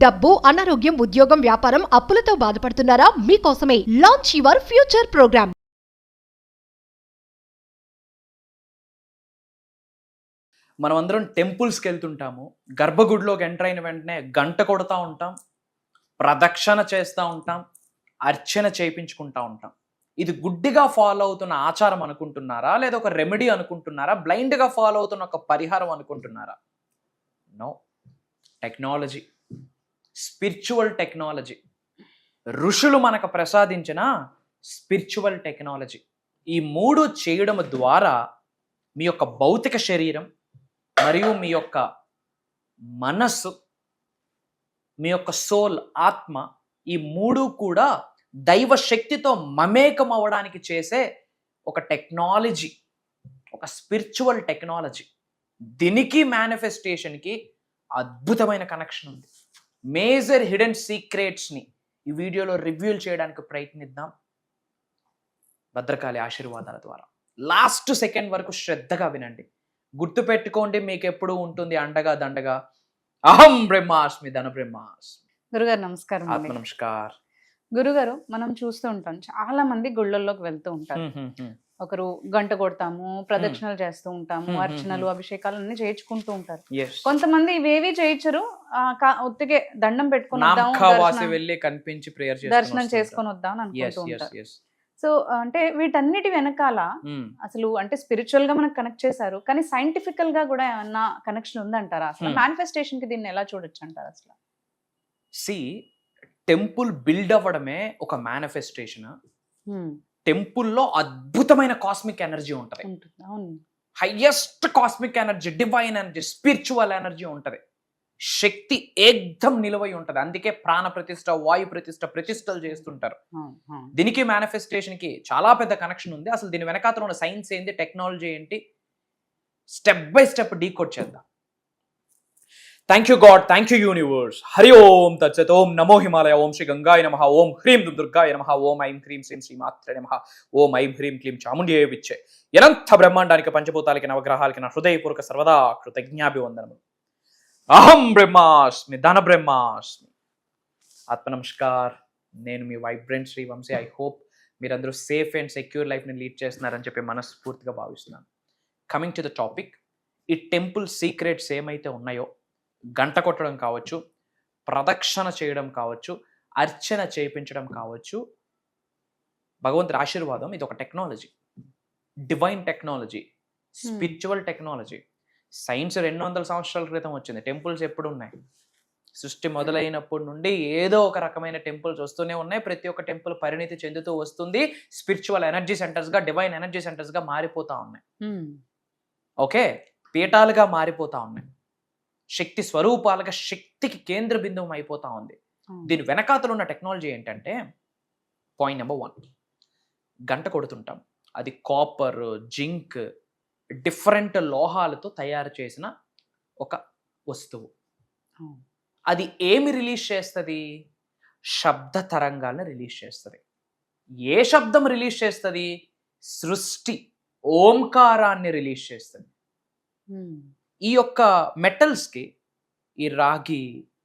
డబ్బు, అనారోగ్యం, ఉద్యోగం, వ్యాపారం, అప్పులతో బాధపడుతున్నారా? మీకోసమే లాంచ్ యువర్ ఫ్యూచర్ ప్రోగ్రామ్. మనమందరం టెంపుల్స్కి వెళ్తుంటాము. గర్భగుడిలోకి ఎంటర్ అయిన వెంటనే గంట కొడతా ఉంటాం, ప్రదక్షిణ చేస్తూ ఉంటాం, అర్చన చేయించుకుంటా ఉంటాం. ఇది గుడ్డిగా ఫాలో అవుతున్న ఆచారం అనుకుంటున్నారా, లేదా ఒక రెమెడీ అనుకుంటున్నారా, బ్లైండ్గా ఫాలో అవుతున్న ఒక పరిహారం అనుకుంటున్నారా? నో. టెక్నాలజీ, స్పిరిచువల్ టెక్నాలజీ, ఋషులు మనకు ప్రసాదించిన స్పిరిచువల్ టెక్నాలజీ. ఈ మూడు చేయడం ద్వారా మీ యొక్క భౌతిక శరీరం మరియు మీ యొక్క మనస్సు, మీ యొక్క సోల్, ఆత్మ, ఈ మూడు కూడా దైవ శక్తితో మమేకం అవ్వడానికి చేసే ఒక టెక్నాలజీ, ఒక స్పిరిచువల్ టెక్నాలజీ. దీనికి మేనిఫెస్టేషన్కి అద్భుతమైన కనెక్షన్ ఉంది. మేజర్ హిడెన్ సీక్రెట్స్ని ఈ వీడియోలో రివ్యూల్ చేయడానికి ప్రయత్నిద్దాం భద్రకాళి ఆశీర్వాదాల ద్వారా. లాస్ట్ సెకండ్ వరకు శ్రద్ధగా వినండి. గుర్తుపెట్టుకోండి, మీకు ఎప్పుడు ఉంటుంది అండగా దండగా. అహం బ్రహ్మాస్మి, ధన బ్రహ్మాస్మి. గురుగారు నమస్కారం. ఆత్మ నమస్కార్. గురుగారు, మనం చూస్తూ ఉంటాం, చాలా మంది గుళ్ళల్లోకి వెళ్తూ ఉంటారు. ఒకరు గంట కొడతాము, ప్రదక్షిణలు చేస్తూ ఉంటాము, అర్చనలు, అభిషేకాలు అన్ని చేయించుకుంటూ ఉంటారు. కొంతమంది ఇవేవి చేయించరు, ఒత్తిగే దండం పెట్టుకుని వెళ్ళి కనిపించి ప్రేయర్ దర్శనం చేసుకొని వద్దాం అని అనుకుంటూ ఉంటారు. సో అంటే వీటన్నిటి వెనకాల అసలు అంటే స్పిరిచువల్ గా మనకు కనెక్ట్ చేశారు, కానీ సైంటిఫికల్ గా కూడా ఏమన్నా కనెక్షన్ ఉందంటారా? అసలు మేనిఫెస్టేషన్ కి దీన్ని ఎలా చూడొచ్చు అంటారు? అసలు టెంపుల్ బిల్డ్ అవ్వడమే ఒక మేనిఫెస్టేషన్. టెంపుల్లో అద్భుతమైన కాస్మిక్ ఎనర్జీ ఉంటుంది, highest cosmic energy, divine energy, spiritual energy ఉంటుంది. శక్తి ఏకదం నిలవై ఉంటుంది. అందుకే ప్రాణ ప్రతిష్ఠ, వాయు ప్రతిష్టలు చేస్తుంటారు. దీనికి మేనిఫెస్టేషన్ కి చాలా పెద్ద కనెక్షన్ ఉంది. అసలు దీని వెనకాతల ఉన్న సైన్స్ ఏంటి, టెక్నాలజీ ఏంటి, స్టెప్ బై స్టెప్ డీకోడ్ చేద్దాం. Thank you God, thank you universe. Hari ఓం తత్సత్. ఓం నమో హిమాలయ. ఓం శ్రీ గంగాయ నమః. ఓం హ్రీం దుర్గాయ నమః. ఓం ఐం హ్రీం శ్రీం శ్రీమాత్రే నమః. ఓం ఐం హ్రీం క్లీం చాముండియే విచ్చే. అనంత బ్రహ్మాండానికి, పంచభూతాలకి, నవగ్రహాలకి నా హృదయపూర్వక సర్వదా కృతజ్ఞాభివందనములు. అహం బ్రహ్మాస్మి, ధన బ్రహ్మాస్మి. ఆత్మ నమస్కార్. నేను మీ vibrant Shri Vamshi. I hope మీరందరూ సేఫ్ అండ్ సెక్యూర్ లైఫ్ని లీడ్ చేస్తున్నారని చెప్పి మనస్ఫూర్తిగా భావిస్తున్నాను. కమింగ్ టు ద టాపిక్, ఈ టెంపుల్ సీక్రెట్స్ ఏమైతే ఉన్నాయో, గంట కొట్టడం కావచ్చు, ప్రదక్షిణ చేయడం కావచ్చు, అర్చన చేయించడం కావచ్చు, భగవంతుడి ఆశీర్వాదం, ఇది ఒక technology, divine technology, spiritual technology. Science 200 సంవత్సరాల క్రితం వచ్చింది. టెంపుల్స్ ఎప్పుడు ఉన్నాయి? సృష్టి మొదలైనప్పటి నుండి ఏదో ఒక రకమైన టెంపుల్స్ వస్తూనే ఉన్నాయి. ప్రతి ఒక్క టెంపుల్ పరిణితి చెందుతూ వస్తుంది. స్పిరిచువల్ ఎనర్జీ సెంటర్స్గా, డివైన్ ఎనర్జీ సెంటర్స్గా మారిపోతా ఉన్నాయి. ఓకే, పీఠాలుగా మారిపోతా ఉన్నాయి. శక్తి స్వరూపాలుగా, శక్తికి కేంద్ర బిందువు అయిపోతా ఉంది. దీని వెనకాతలు ఉన్న టెక్నాలజీ ఏంటంటే, పాయింట్ నెంబర్ 1, గంట కొడుతుంటాం. అది కాపర్, జింక్, డిఫరెంట్ లోహాలతో తయారు చేసిన ఒక వస్తువు. అది ఏమి రిలీజ్ చేస్తుంది? శబ్ద తరంగాలను రిలీజ్ చేస్తుంది. ఏ శబ్దం రిలీజ్ చేస్తుంది? సృష్టి ఓంకారాన్ని రిలీజ్ చేస్తుంది. ఈ యొక్క మెటల్స్కి, ఈ రాగి,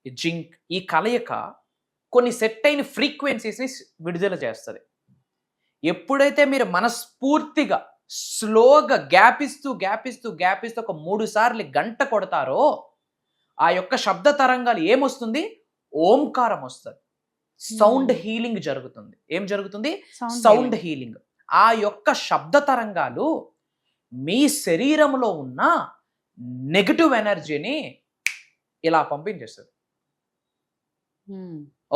ఈ జింక్, ఈ కలయిక కొన్ని సెట్ అయిన ఫ్రీక్వెన్సీస్ని విడుదల చేస్తుంది. ఎప్పుడైతే మీరు మనస్ఫూర్తిగా స్లోగా గ్యాపిస్తూ ఒక 3 సార్లు గంట కొడతారో, ఆ యొక్క శబ్ద తరంగాలు ఏమొస్తుంది? ఓంకారం వస్తుంది. సౌండ్ హీలింగ్ జరుగుతుంది. ఏం జరుగుతుంది? Sound healing. ఆ యొక్క శబ్ద తరంగాలు మీ శరీరంలో ఉన్న నెగటివ్ ఎనర్జీని ఇలా పంపించేస్తుంది.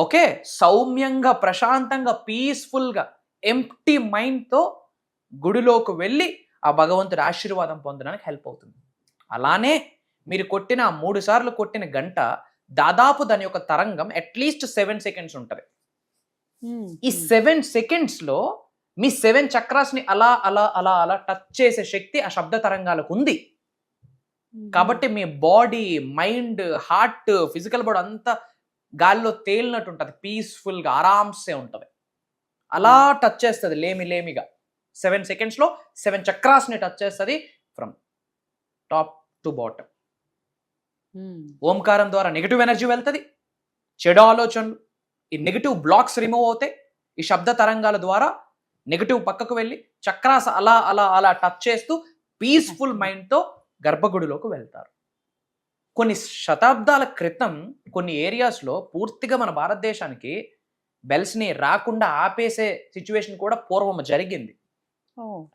ఓకే, సౌమ్యంగా, ప్రశాంతంగా, పీస్ఫుల్గా, ఎంప్టీ మైండ్తో గుడిలోకి వెళ్ళి ఆ భగవంతుడి ఆశీర్వాదం పొందడానికి హెల్ప్ అవుతుంది. అలానే మీరు కొట్టిన 3 సార్లు కొట్టిన గంట, దాదాపు దాని యొక్క తరంగం అట్లీస్ట్ 7 సెకండ్స్ ఉంటుంది. ఈ 7 సెకండ్స్లో మీ 7 చక్రాస్ని అలా అలా అలా అలా టచ్ చేసే శక్తి ఆ శబ్ద తరంగాలకు ఉంది. కాబట్టి మీ body, mind, heart, physical body అంతా గాల్లో తేలినట్టు ఉంటుంది. పీస్ఫుల్గా, ఆరామ్సే ఉంటుంది. అలా టచ్ చేస్తుంది లేమిగా. 7 సెకండ్స్లో 7 చక్రాస్ని టచ్ చేస్తుంది, ఫ్రమ్ టాప్ టు బాటమ్. ఓంకారం ద్వారా నెగిటివ్ ఎనర్జీ వెళ్తుంది, చెడు ఆలోచనలు, ఈ నెగిటివ్ బ్లాక్స్ రిమూవ్ అవుతాయి. ఈ శబ్ద తరంగాల ద్వారా నెగిటివ్ పక్కకు వెళ్ళి చక్రాస్ అలా అలా అలా టచ్ చేస్తూ పీస్ఫుల్ మైండ్తో గర్భగుడిలోకి వెళ్తారు. కొన్ని శతాబ్దాల క్రితం కొన్ని ఏరియాస్లో పూర్తిగా మన భారతదేశానికి బెల్స్ని రాకుండా ఆపేసే సిచ్యువేషన్ కూడా పూర్వం జరిగింది.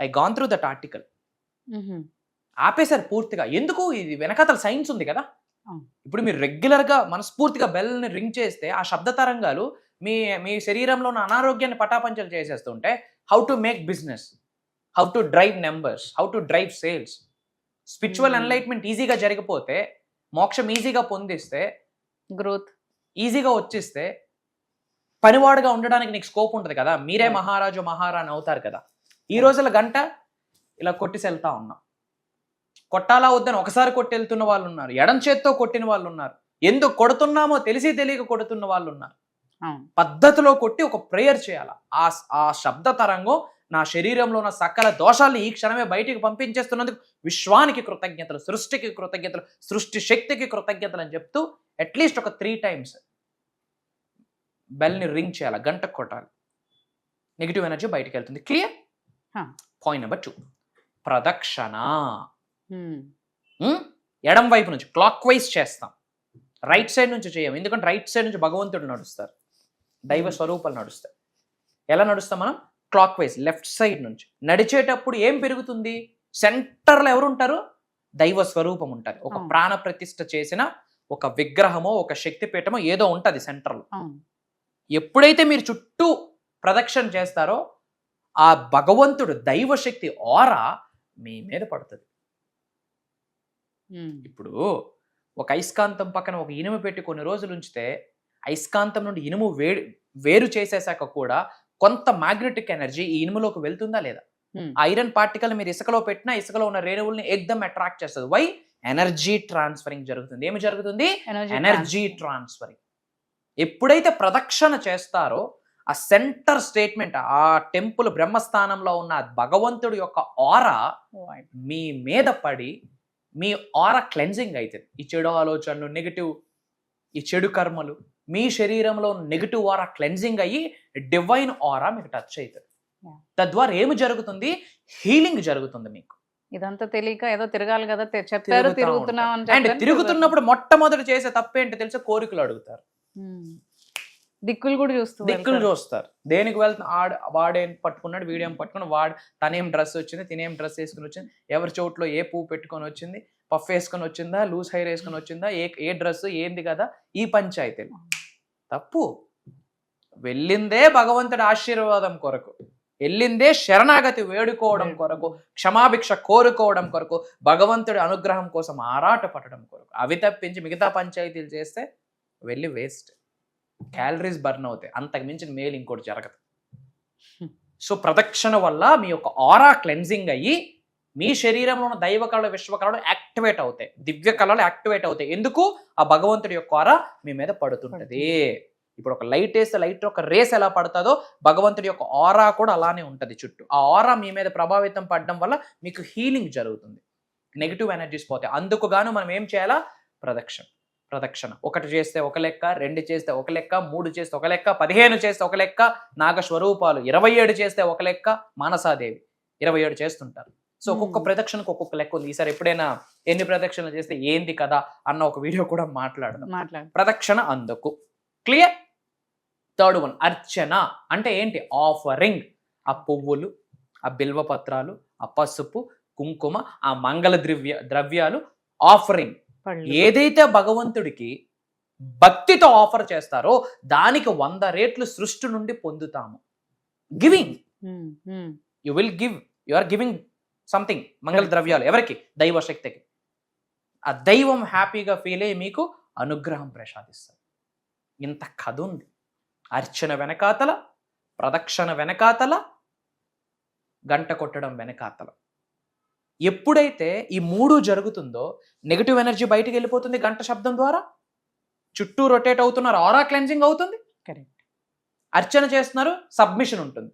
I gone through that article. ఆపేశారు పూర్తిగా. ఎందుకు? ఇది వెనకాతల సైన్స్ ఉంది కదా. ఇప్పుడు మీరు రెగ్యులర్గా మనస్ఫూర్తిగా బెల్ని రింగ్ చేస్తే ఆ శబ్ద తరంగాలు మీ మీ శరీరంలో ఉన్న అనారోగ్యాన్ని పటాపంచలు చేసేస్తుంటే how to make business, how to drive numbers, how to drive sales, spiritual enlightenment ఈజీగా జరిగిపోతే, మోక్షం ఈజీగా పొందిస్తే, గ్రోత్ ఈజీగా వచ్చిస్తే పనివాడుగా ఉండడానికి నీకు స్కోప్ ఉంటుంది కదా. మీరే మహారాజు మహారాణి అవుతారు కదా. ఈ రోజుల గంట ఇలా కొట్టేసి వెళ్తా ఉన్నాం. కొట్టాలా వద్దని ఒకసారి కొట్టి వెళ్తున్న వాళ్ళు ఉన్నారు, ఎడం చేత్తో కొట్టిన వాళ్ళు ఉన్నారు, ఎందుకు కొడుతున్నామో తెలిసి తెలియక కొడుతున్న వాళ్ళు ఉన్నారు. పద్ధతిలో కొట్టి ఒక ప్రేయర్ చేయాలి. ఆ శబ్ద తరంగం నా శరీరంలో ఉన్న సకల దోషాలను ఈ క్షణమే బయటికి పంపించేస్తున్నందుకు విశ్వానికి కృతజ్ఞతలు, సృష్టికి కృతజ్ఞతలు, సృష్టి శక్తికి కృతజ్ఞతలు అని చెప్తూ అట్లీస్ట్ ఒక 3 times బెల్ని రింగ్ చేయాలి, గంట కొట్టాలి. నెగిటివ్ ఎనర్జీ బయటికి వెళ్తుంది. క్లియర్? పాయింట్ నెంబర్ 2, ప్రదక్షిణ. ఎడం వైపు నుంచి క్లాక్ వైజ్ చేస్తాం, రైట్ సైడ్ నుంచి చేయం. ఎందుకంటే రైట్ సైడ్ నుంచి భగవంతుడు నడుస్తారు, దైవ స్వరూపాలు నడుస్తాయి. ఎలా నడుస్తాం మనం? క్లాక్ వైజ్, లెఫ్ట్ సైడ్ నుంచి. నడిచేటప్పుడు ఏం పెరుగుతుంది? సెంటర్లో ఎవరు ఉంటారు? దైవ స్వరూపం ఉంటుంది. ఒక ప్రాణ ప్రతిష్ఠ చేసిన ఒక విగ్రహమో ఒక శక్తిపీఠమో ఏదో ఉంటుంది సెంటర్లో. ఎప్పుడైతే మీరు చుట్టూ ప్రదక్షిణ చేస్తారో ఆ భగవంతుడు దైవశక్తి ఆరా మీ మీద పడుతుంది. ఇప్పుడు ఒక అయస్కాంతం పక్కన ఒక ఇనుము పెట్టి కొన్ని రోజులు ఉంచితే అయస్కాంతం నుండి ఇనుము వేరు చేసేసాక కూడా కొంత మ్యాగ్నెటిక్ ఎనర్జీ ఈ ఇనుములోకి వెళ్తుందా లేదా? ఐరన్ పార్టికల్ మీరు ఇసుకలో పెట్టినా ఇసుకలో ఉన్న రేణువుల్ని ఏకదమ్ అట్రాక్ట్ చేస్తుంది. వై? ఎనర్జీ ట్రాన్స్ఫరింగ్ జరుగుతుంది. ఏమి జరుగుతుంది? Energy transferring. ఎప్పుడైతే ప్రదక్షిణ చేస్తారో ఆ సెంటర్ స్టేట్మెంట్, ఆ టెంపుల్ బ్రహ్మస్థానంలో ఉన్న భగవంతుడి యొక్క ఆరా మీ మీద పడి మీ ఆరా క్లెన్జింగ్ అవుతుంది. ఈ చెడు ఆలోచనలు, నెగిటివ్, ఈ చెడు కర్మలు, మీ శరీరంలో నెగిటివ్ ఆరా క్లెన్జింగ్ అయ్యి డివైన్ ఆరా మీకు టచ్ అవుతుంది. తద్వారా ఏమి జరుగుతుంది? హీలింగ్ జరుగుతుంది మీకు. ఇదంతా తెలియక ఏదో తిరగాలి కదా చెప్పారు, తిరుగుతున్నాం అంటే తిరుగుతున్నప్పుడు మొట్టమొదటి చేసే తప్పేంటి తెలుసా? కోరికలు అడుగుతారు, దిక్కులు కూడా చూస్తారు. దేనికి వెళ్తున్నా? వాడేం పట్టుకున్నాడు, వీడేం పట్టుకున్నాడు, తనేం డ్రెస్ వచ్చింది, తినేం డ్రెస్ వేసుకుని వచ్చింది, ఎవరి చోట్లో ఏ పువ్వు పెట్టుకొని వచ్చింది, పఫ్ వేసుకొని వచ్చిందా, లూజ్ హెయిర్ వేసుకొని వచ్చిందా, ఏ డ్రెస్ ఏంది కదా, ఈ పంచాయతీలు. తప్పు. వెళ్ళిందే భగవంతుడి ఆశీర్వాదం కొరకు, వెళ్ళిందే శరణాగతి వేడుకోవడం కొరకు, క్షమాభిక్ష కోరుకోవడం కొరకు, భగవంతుడి అనుగ్రహం కోసం ఆరాట పడడం కొరకు. అవి తప్పించి మిగతా పంచాయతీలు చేస్తే వెళ్ళి వేస్ట్, క్యాలరీస్ బర్న్ అవుతాయి. అంతకు మించిన మేలు ఇంకోటి జరగదు. సో ప్రదక్షిణ వల్ల మీ యొక్క ఆరా క్లెన్జింగ్ అయ్యి మీ శరీరంలో ఉన్న దైవ కళలు, విశ్వ కళలు యాక్టివేట్ అవుతాయి, దివ్య కళలు యాక్టివేట్ అవుతాయి. ఎందుకు? ఆ భగవంతుడి యొక్క ఆరా మీ మీద పడుతుంటది. ఇప్పుడు ఒక లైట్ వేస్తే లైట్ ఒక రేస్ ఎలా పడుతుందో భగవంతుడి యొక్క ఆరా కూడా అలానే ఉంటుంది చుట్టూ. ఆ ఆరా మీ మీద ప్రభావితం పడడం వల్ల మీకు హీలింగ్ జరుగుతుంది, నెగిటివ్ ఎనర్జీస్ పోతాయి. అందుకు గాను మనం ఏం చేయాలా? ప్రదక్షిణ. 1 చేస్తే ఒక లెక్క, 2 చేస్తే ఒక లెక్క, 3 చేస్తే ఒక లెక్క, 15 చేస్తే ఒక లెక్క, నాగస్వరూపాలు 27 చేస్తే ఒక లెక్క, మానసాదేవి 27 చేస్తుంటారు. సో ఒక్కొక్క ప్రదక్షిణకు ఒక్కొక్క లెక్క ఉంది. ఈసారి ఎప్పుడైనా ఎన్ని ప్రదక్షిణలు చేస్తే ఏంది కదా అన్న ఒక వీడియో కూడా మాట్లాడదాం. ప్రదక్షిణ అందుకు. క్లియర్? 3rd one, అర్చన అంటే ఏంటి? ఆఫరింగ్. ఆ పువ్వులు, ఆ బిల్వపత్రాలు, ఆ పసుపు, కుంకుమ, ఆ మంగళ ద్రవ్యాలు ఆఫరింగ్. ఏదైతే భగవంతుడికి భక్తితో ఆఫర్ చేస్తారో దానికి 100 రెట్లు సృష్టి నుండి పొందుతాము. Giving, you will give, you are giving something. మంగళ ద్రవ్యాలు ఎవరికి? దైవశక్తికి. ఆ దైవం హ్యాపీగా ఫీల్ అయ్యి మీకు అనుగ్రహం ప్రసాదిస్తారు. ఇంత కథ ఉంది. అర్చన వెనకాతల, ప్రదక్షిణ వెనకాతల, గంట కొట్టడం వెనకాతల. ఎప్పుడైతే ఈ 3 జరుగుతుందో నెగిటివ్ ఎనర్జీ బయటికి వెళ్ళిపోతుంది. గంట శబ్దం ద్వారా చుట్టూ రొటేట్ అవుతున్నారు, ఆరా క్లెన్జింగ్ అవుతుంది. కరెక్ట్. అర్చన చేస్తున్నారు, సబ్మిషన్ ఉంటుంది.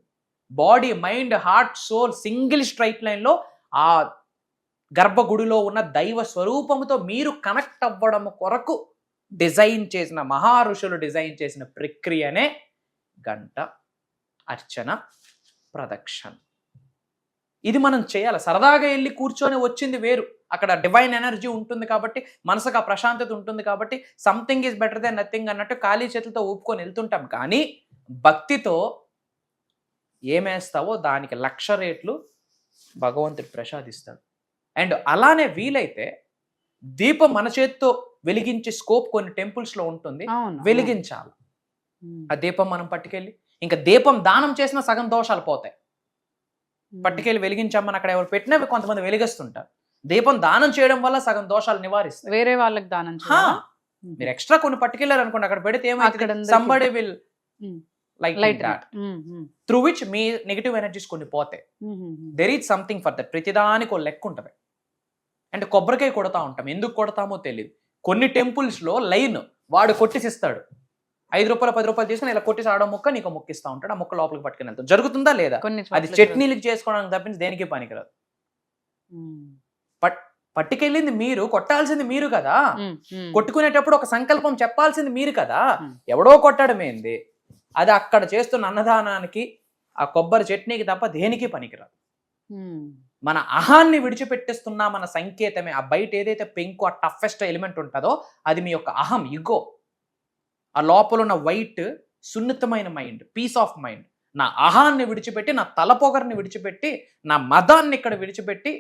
Body, mind, heart, soul single straight లైన్లో ఆ గర్భగుడిలో ఉన్న దైవ స్వరూపముతో మీరు కనెక్ట్ అవ్వడం కొరకు డిజైన్ చేసిన మహా ఋషులు డిజైన్ చేసిన ప్రక్రియనే గంట, అర్చన, ప్రదక్షిణ. ఇది మనం చేయాలి. సరదాగా వెళ్ళి కూర్చొని వచ్చింది వేరు, అక్కడ డివైన్ ఎనర్జీ ఉంటుంది కాబట్టి, మనసుకు ఆ ప్రశాంతత ఉంటుంది కాబట్టి, something is better than nothing అన్నట్టు ఖాళీ చేతులతో ఊపుకొని వెళ్తుంటాం. కానీ భక్తితో ఏమేస్తావో దానికి 1,00,000 రెట్లు భగవంతుడు ప్రసాదిస్తాడు. అండ్ అలానే వీలైతే దీపం మన చేతితో వెలిగించే స్కోప్ కొన్ని టెంపుల్స్ లో ఉంటుంది, వెలిగించాలి. ఆ దీపం మనం పట్టుకెళ్ళి, ఇంకా దీపం దానం చేసిన సగం దోషాలు పోతాయి. పట్టుకెళ్ళి వెలిగించామని అక్కడ ఎవరు పెట్టినవి కొంతమంది వెలిగిస్తుంటారు. దీపం దానం చేయడం వల్ల సగం దోషాలు నివారిస్తాయి. వేరే వాళ్ళకి దానం మీరు ఎక్స్ట్రా కొన్ని పట్టుకెళ్ళారు అనుకోండి, అక్కడ పెడితే ఏమైంది, somebody will light that, through which me negative energies కొన్ని పోతాయి. There is something for that. ప్రతిదానికి ఒక లెక్క ఉంటుంది. అంటే కొబ్బరికాయ కొడతా ఉంటాం, ఎందుకు కొడతామో తెలియదు. కొన్ని టెంపుల్స్ లో లైన్ వాడు కొట్టిసిస్తాడు, 5 రూపాయలు 10 రూపాయలు తీసుకుని ఇలా కొట్టేసి ఆడో మొక్క నీకు మొక్కిస్తా ఉంటాడు. ఆ మొక్క లోపలికి పట్టుకుని వెళ్తాం. జరుగుతుందా లేదా? అది చట్నీలకు చేసుకోవడానికి తప్పించి దేనికి పనికిరాదు. పట్టుకెళ్ళింది మీరు, కొట్టాల్సింది మీరు కదా. కొట్టుకునేటప్పుడు ఒక సంకల్పం చెప్పాల్సింది మీరు కదా. ఎవడో కొట్టడమేంది, అది అక్కడ చేస్తున్న అన్నదానానికి ఆ కొబ్బరి చట్నీకి తప్ప దేనికి పనికిరాదు. మన అహాన్ని విడిచిపెట్టేస్తున్నా మన సంకేతమే. ఆ బయట ఏదైతే పెంకు, ఆ టఫెస్ట్ ఎలిమెంట్ ఉంటుందో అది మీ యొక్క అహం, ఇగో. ఆ లోపల ఉన్న వైట్ సున్నితమైన మైండ్, పీస్ ఆఫ్ మైండ్. నా అహాన్ని విడిచిపెట్టి, నా తలపొగర్ని విడిచిపెట్టి, నా మదాన్ని ఇక్కడ విడిచిపెట్టి,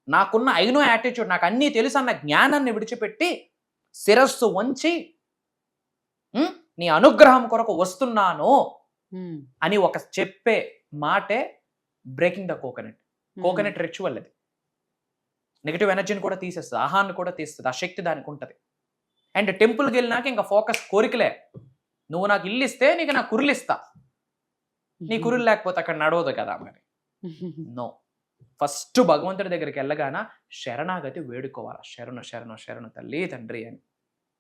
నాకున్న ఐనో యాటిట్యూడ్, నాకు అన్నీ తెలుసు అన్న జ్ఞానాన్ని విడిచిపెట్టి, శిరస్సు వంచి నీ అనుగ్రహం కొరకు వస్తున్నాను అని ఒక చెప్పే మాటే breaking the coconut. Coconut ritual అది. నెగిటివ్ ఎనర్జీని కూడా తీసేస్తుంది, ఆహాన్ని కూడా తీస్తుంది. ఆ శక్తి దానికి ఉంటుంది. అండ్ టెంపుల్కి వెళ్ళినాక ఇంకా ఫోకస్ కోరికలే. నువ్వు నాకు ఇల్లు ఇస్తే నీకు నా కురులు ఇస్తా, నీ కురులు లేకపోతే అక్కడ నడవదు కదా మరి. నో, ఫస్ట్ భగవంతుడి దగ్గరికి వెళ్ళగాన శరణాగతి వేడుకోవాలి. శరణు శరణు శరణు తల్లి తండ్రి అని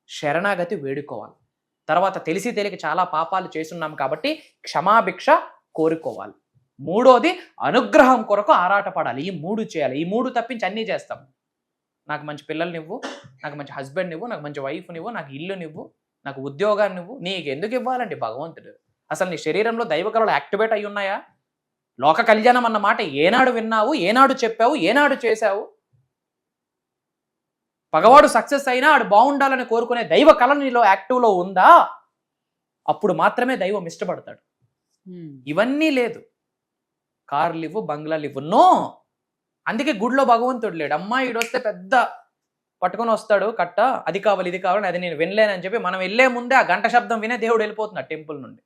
శరణాగతి వేడుకోవాలి. తర్వాత తెలిసి తెలియక చాలా పాపాలు చేస్తున్నాం కాబట్టి క్షమాభిక్ష కోరుకోవాలి. మూడోది అనుగ్రహం కొరకు ఆరాటపడాలి. ఈ 3 చేయాలి. ఈ 3 తప్పించి అన్నీ చేస్తాం. నాకు మంచి పిల్లల్ని ఇవ్వు, నాకు మంచి హస్బెండ్ ఇవ్వు, నాకు మంచి వైఫ్ని ఇవ్వు, నాకు ఇల్లుని ఇవ్వు, నాకు ఉద్యోగాన్ని ఇవ్వు. నీకు ఎందుకు ఇవ్వాలండి భగవంతుడు? అసలు నీ శరీరంలో దైవకళలు యాక్టివేట్ అయి ఉన్నాయా? లోక కళ్యాణం అన్న మాట ఏనాడు విన్నావు, ఏనాడు చెప్పావు, ఏనాడు చేశావు? పగవాడు సక్సెస్ అయినా ఆడు బాగుండాలని కోరుకునే దైవ కళ నీలో యాక్టివ్లో ఉందా? అప్పుడు మాత్రమే దైవం ఇష్టపడతాడు. ఇవన్నీ లేదు. కార్లు ఇవ్వు, బంగ్లాలు ఇవ్వు, నో. అందుకే గుడిలో భగవంతుడు లేడు. అమ్మాయి వస్తే పెద్ద పట్టుకొని వస్తాడు కట్ట, అది కావాలి ఇది కావాలి, అది నేను వినలేనని చెప్పి మనం వెళ్ళే ముందే ఆ గంట శబ్దం వినే దేవుడు వెళ్ళిపోతున్నాడు టెంపుల్ నుండి.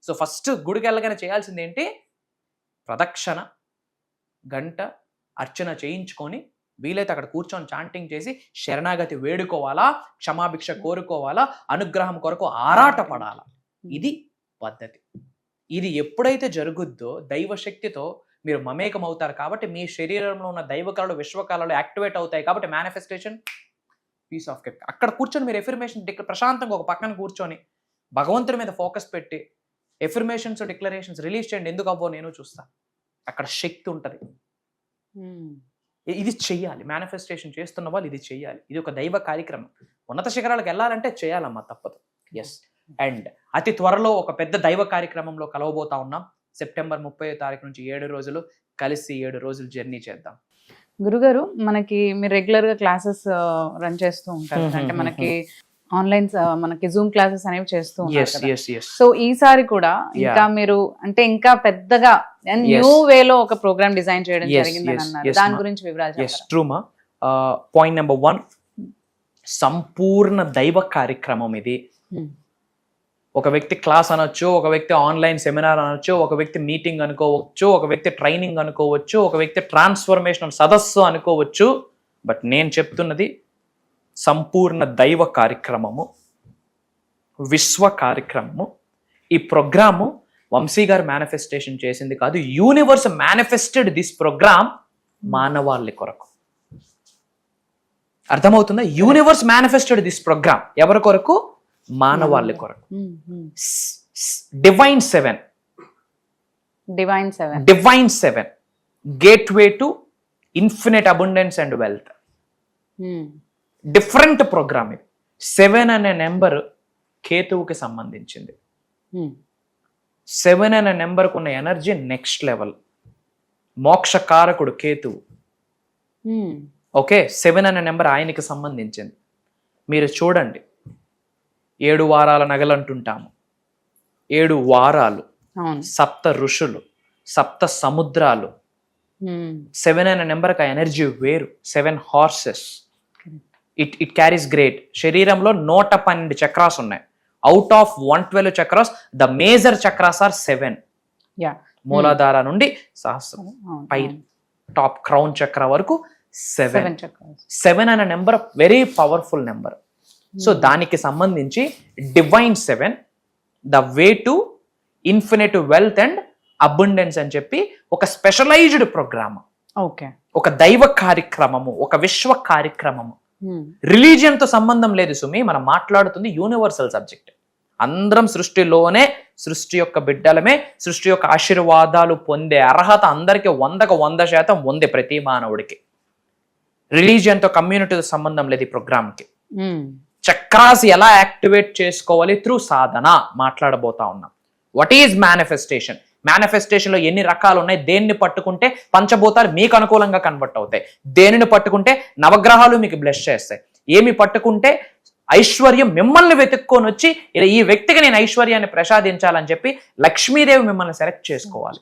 సో ఫస్ట్ గుడికి వెళ్ళగానే చేయాల్సింది ఏంటి? ప్రదక్షిణ, గంట, అర్చన చేయించుకొని వీలైతే అక్కడ కూర్చొని చాంటింగ్ చేసి శరణాగతి వేడుకోవాలా, క్షమాభిక్ష కోరుకోవాలా, అనుగ్రహం కొరకు ఆరాటపడాలా. ఇది పద్ధతి. ఇది ఎప్పుడైతే జరుగుద్దో దైవశక్తితో మీరు మమేకం అవుతారు. కాబట్టి మీ శరీరంలో ఉన్న దైవ కళలు, విశ్వకళలు యాక్టివేట్ అవుతాయి. కాబట్టి మేనిఫెస్టేషన్, పీస్ ఆఫ్ కేక్. అక్కడ కూర్చొని మీరు ఎఫర్మేషన్ ప్రశాంతంగా ఒక పక్కన కూర్చొని భగవంతుడి మీద ఫోకస్ పెట్టి ఎఫర్మేషన్స్, డిక్లరేషన్స్ రిలీజ్ చేయండి. ఎందుకు అవ్వో నేను చూస్తా. అక్కడ శక్తి ఉంటుంది. ఇది చెయ్యాలి. మేనిఫెస్టేషన్ చేస్తున్న వాళ్ళు ఇది చెయ్యాలి. ఇది ఒక దైవ కార్యక్రమం. ఉన్నత శిఖరాలకు వెళ్ళాలంటే చేయాలమ్మా, తప్పదు. ఎస్. అండ్ అతి త్వరలో ఒక పెద్ద దైవ కార్యక్రమంలో కలవబోతా ఉన్నాం. సెప్టెంబర్ 30వ తారీఖు నుంచి 7 రోజులు కలిసి 7 రోజులు జర్నీ చేద్దాం. గురుగారు, మనకి మీరు రెగ్యులర్ గా క్లాసెస్ రన్ చేస్తూ ఉంటారు. అంటే మనకి ఆన్లైన్ మనకి జూమ్ క్లాసెస్ అనేవి చేస్తూ ఉంటారు. సో ఈసారి కూడా ఇంకా మీరు అంటే ఇంకా పెద్దగా న్యూ వేలో ఒక ప్రోగ్రామ్ డిజైన్ చేయడం జరిగిందని అన్నారు. దాని గురించి వివరాలు చెప్పండి. పాయింట్ నెంబర్ 1, సంపూర్ణ దైవ కార్యక్రమం ఇది. ఒక వ్యక్తి క్లాస్ అనొచ్చు, ఒక వ్యక్తి ఆన్లైన్ సెమినార్ అనొచ్చు, ఒక వ్యక్తి మీటింగ్ అనుకోవచ్చు, ఒక వ్యక్తి ట్రైనింగ్ అనుకోవచ్చు, ఒక వ్యక్తి ట్రాన్స్ఫర్మేషనల్ సదస్సు అనుకోవచ్చు. బట్ నేను చెప్తున్నది సంపూర్ణ దైవ కార్యక్రమము, విశ్వ కార్యక్రమము. ఈ ప్రోగ్రాము వంశీ గారు మేనిఫెస్టేషన్ చేసింది కాదు. యూనివర్స్ మేనిఫెస్టెడ్ దిస్ ప్రోగ్రామ్ మానవాళి కొరకు. అర్థమవుతుందా? యూనివర్స్ మేనిఫెస్టెడ్ దిస్ ప్రోగ్రామ్ ఎవరి కొరకు? మానవాళి కొరకు. Divine 7 gateway to infinite abundance and wealth. Different program ఇది. 7 అనే నెంబర్ కేతువుకి సంబంధించింది. 7 అనే నెంబర్కు ఉన్న ఎనర్జీ నెక్స్ట్ లెవెల్. మోక్షకారకుడు కేతువు. ఓకే, 7 అనే నెంబర్ ఆయనకి సంబంధించింది. మీరు చూడండి, 7 వారాల నగలు అంటుంటాము. 7 వారాలు, 7 ఋషులు, 7 సముద్రాలు. 7 అనే నెంబర్కి ఆ ఎనర్జీ వేరు. 7 హార్సెస్. It carries great. శరీరంలో 112 చక్రాస్ ఉన్నాయి. Out of 112 chakras, the major chakras are 7. మూలాధార నుండి సహస్రం పై టాప్ క్రౌన్ చక్ర వరకు 7. 7 అనే number very powerful number. So దానికి సంబంధించి divine 7, the way to infinite wealth and abundance అని చెప్పి ఒక స్పెషలైజ్డ్ ప్రోగ్రామ్, ఒక దైవ కార్యక్రమము, ఒక విశ్వ కార్యక్రమము. రిలీజియన్ తో సంబంధం లేదు సుమి, మనం మాట్లాడుతుంది యూనివర్సల్ సబ్జెక్ట్. అందరం సృష్టిలోనే, సృష్టి యొక్క బిడ్డలమే, సృష్టి యొక్క ఆశీర్వాదాలు పొందే అర్హత అందరికి 100% ఉంది ప్రతి మానవుడికి. రిలీజియన్ తో, కమ్యూనిటీతో సంబంధం లేదు ఈ ప్రోగ్రామ్కి. చక్రాస్ ఎలా యాక్టివేట్ చేసుకోవాలి త్రూ సాధన మాట్లాడబోతా ఉన్నాం. What is manifestation? మేనిఫెస్టేషన్ లో ఎన్ని రకాలు ఉన్నాయి? దేన్ని పట్టుకుంటే పంచభూతాలు మీకు అనుకూలంగా కన్వర్ట్ అవుతాయి, దేనిని పట్టుకుంటే నవగ్రహాలు మీకు బ్లెస్ చేస్తాయి, ఏమి పట్టుకుంటే ఐశ్వర్యం మిమ్మల్ని వెతుక్కొని వచ్చి ఈ వ్యక్తికి నేను ఐశ్వర్యాన్ని ప్రసాదించాలని చెప్పి లక్ష్మీదేవి మిమ్మల్ని సెలెక్ట్ చేసుకోవాలి.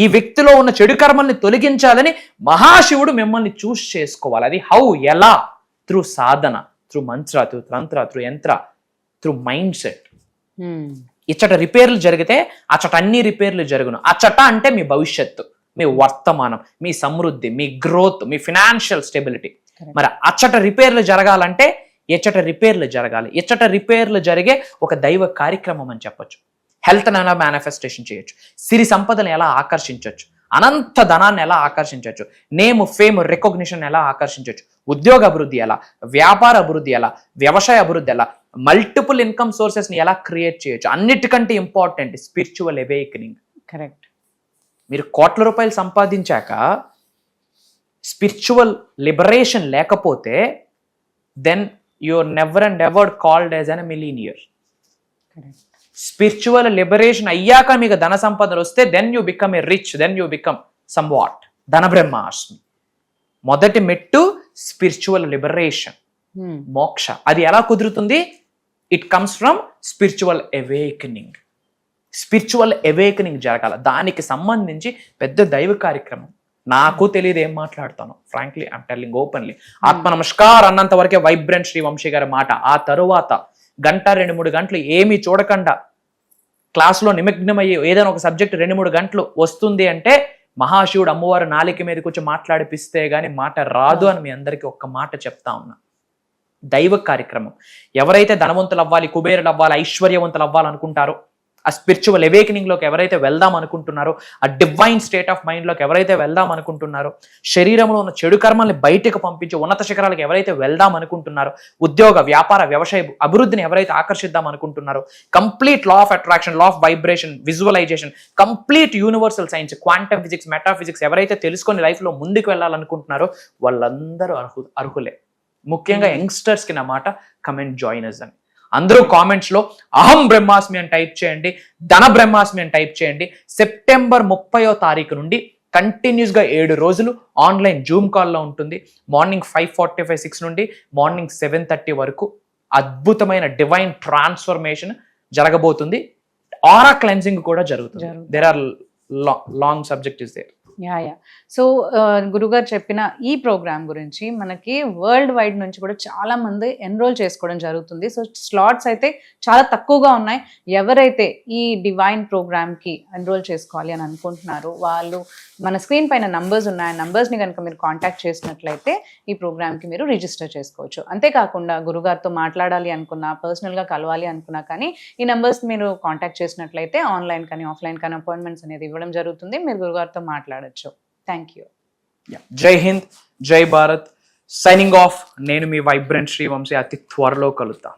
ఈ వ్యక్తిలో ఉన్న చెడు కర్మల్ని తొలగించాలని మహాశివుడు మిమ్మల్ని చూస్ చేసుకోవాలి. అది హౌ, ఎలా? త్రూ సాధన, త్రూ మంత్ర, త్రూ తంత్ర, త్రూ యంత్ర, త్రూ మైండ్ సెట్. ఇచ్చట రిపేర్లు జరిగితే అచ్చట అన్ని రిపేర్లు జరుగును. అచ్చట అంటే మీ భవిష్యత్తు, మీ వర్తమానం, మీ సమృద్ధి, మీ గ్రోత్, మీ ఫినాన్షియల్ స్టెబిలిటీ. మరి అచ్చట రిపేర్లు జరగాలంటే ఎచ్చట రిపేర్లు జరగాలి. ఎచ్చట రిపేర్లు జరిగే ఒక దైవ కార్యక్రమం అని చెప్పొచ్చు. హెల్త్ని ఎలా మేనిఫెస్టేషన్ చేయొచ్చు, సిరి సంపదను ఎలా ఆకర్షించవచ్చు, అనంత ధనాన్ని ఎలా ఆకర్షించవచ్చు, నేమ్, ఫేమ్, రికగ్నిషన్ ఎలా ఆకర్షించవచ్చు, ఉద్యోగ అభివృద్ధి ఎలా, వ్యాపార అభివృద్ధి ఎలా, వ్యవసాయ అభివృద్ధి ఎలా, మల్టిపుల్ ఇన్కమ్ సోర్సెస్ ని ఎలా క్రియేట్ చేయొచ్చు. అన్నిటికంటే ఇంపార్టెంట్ స్పిరిచువల్ అవేకనింగ్. కరెక్ట్. మీరు కోట్ల రూపాయలు సంపాదించాక స్పిరిచువల్ లిబరేషన్ లేకపోతే then you're never and ever called as an millionaire. Spiritual liberation అయ్యాక మీకు ధన సంపదలు వస్తే then you become a rich, then you become somewhat, ధన బ్రహ్మాస్మి. మొదటి మెట్టు స్పిరిచువల్ లిబరేషన్, మోక్ష. అది ఎలా కుదురుతుంది? It comes from spiritual awakening. Spiritual awakening జరగాల. దానికి సంబంధించి పెద్ద దైవ కార్యక్రమం. నాకు తెలియదు ఏం మాట్లాడతాను, ఫ్రాంక్లీ ఐఎమ్ టెల్లింగ్ ఓపెన్లీ. ఆత్మ నమస్కార్ అన్నంత వరకే వైబ్రెంట్ శ్రీ వంశీ గారి మాట. ఆ తరువాత 1-2-3 గంటలు ఏమీ చూడకుండా క్లాసులో నిమగ్నమయ్యి ఏదైనా ఒక సబ్జెక్ట్ 2-3 గంటలు వస్తుంది అంటే మహాశివుడు అమ్మవారు నాలిక మీద కూర్చొని మాట్లాడిపిస్తే గానీ మాట రాదు అని మీ అందరికీ ఒక్క మాట చెప్తా ఉన్నా. దైవ కార్యక్రమం. ఎవరైతే ధనవంతులు అవ్వాలి, కుబేరులు అవ్వాలి, ఐశ్వర్యవంతులు అవ్వాలనుకుంటారో, ఆ స్పిరిచువల్ అవేకనింగ్ లోకి ఎవరైతే వెళ్దాం అనుకుంటున్నారో, ఆ డివైన్ స్టేట్ ఆఫ్ మైండ్ లోకి ఎవరైతే వెళ్దాం అనుకుంటున్నారో, శరీరంలో ఉన్న చెడు కర్మల్ని బయటకు పంపించి ఉన్నత శిఖరాలకు ఎవరైతే వెళ్దాం అనుకుంటున్నారో, ఉద్యోగ, వ్యాపార, వ్యవసాయ అభివృద్ధిని ఎవరైతే ఆకర్షిద్దాం అనుకుంటున్నారో, complete law of attraction, law of vibration, visualisation, complete universal science, quantum physics, metaphysics ఎవరైతే తెలుసుకొని లైఫ్ లో ముందుకు వెళ్ళాలనుకుంటున్నారో వాళ్ళందరూ అర్హులే. ముఖ్యంగా యంగ్స్టర్స్ కి నా మాట, కమెంట్ జాయినర్స్ అని. అందరూ కామెంట్స్ లో అహం బ్రహ్మాస్మి అని టైప్ చేయండి, ధన బ్రహ్మాస్మి అని టైప్ చేయండి. సెప్టెంబర్ 30వ తారీఖు నుండి కంటిన్యూస్ గా 7 రోజులు ఆన్లైన్ జూమ్ కాల్లో ఉంటుంది. మార్నింగ్ 5:45-6 నుండి మార్నింగ్ 7:30 వరకు అద్భుతమైన డివైన్ ట్రాన్స్ఫర్మేషన్ జరగబోతుంది. ఆరా క్లెన్సింగ్ కూడా జరుగుతుంది. There are long subject is there. So గురుగారు చెప్పిన ఈ ప్రోగ్రామ్ గురించి మనకి వరల్డ్ వైడ్ నుంచి కూడా చాలా మంది ఎన్రోల్ చేసుకోవడం జరుగుతుంది. సో స్లాట్స్ అయితే చాలా తక్కువగా ఉన్నాయి. ఎవరైతే ఈ డివైన్ ప్రోగ్రామ్ కి ఎన్రోల్ చేసుకోవాలి అని అనుకుంటున్నారో వాళ్ళు మన స్క్రీన్ పైన నంబర్స్ ఉన్నాయి. ఆ నంబర్స్ని కనుక మీరు కాంటాక్ట్ చేసినట్లయితే ఈ ప్రోగ్రామ్కి మీరు రిజిస్టర్ చేసుకోవచ్చు. అంతేకాకుండా గురుగారితో మాట్లాడాలి అనుకున్నా, పర్సనల్గా కలవాలి అనుకున్నా కానీ ఈ నంబర్స్ మీరు కాంటాక్ట్ చేసినట్లయితే ఆన్లైన్ కానీ ఆఫ్లైన్ కానీ అపాయింట్మెంట్స్ అనేది ఇవ్వడం జరుగుతుంది. మీరు గురుగారితో మాట్లాడచ్చు. Thank you. జై హింద్, జై భారత్. Signing off. నేను మీ వైబ్రెంట్ శ్రీ వంశీ. అతి త్వరలో కలుద్దాం.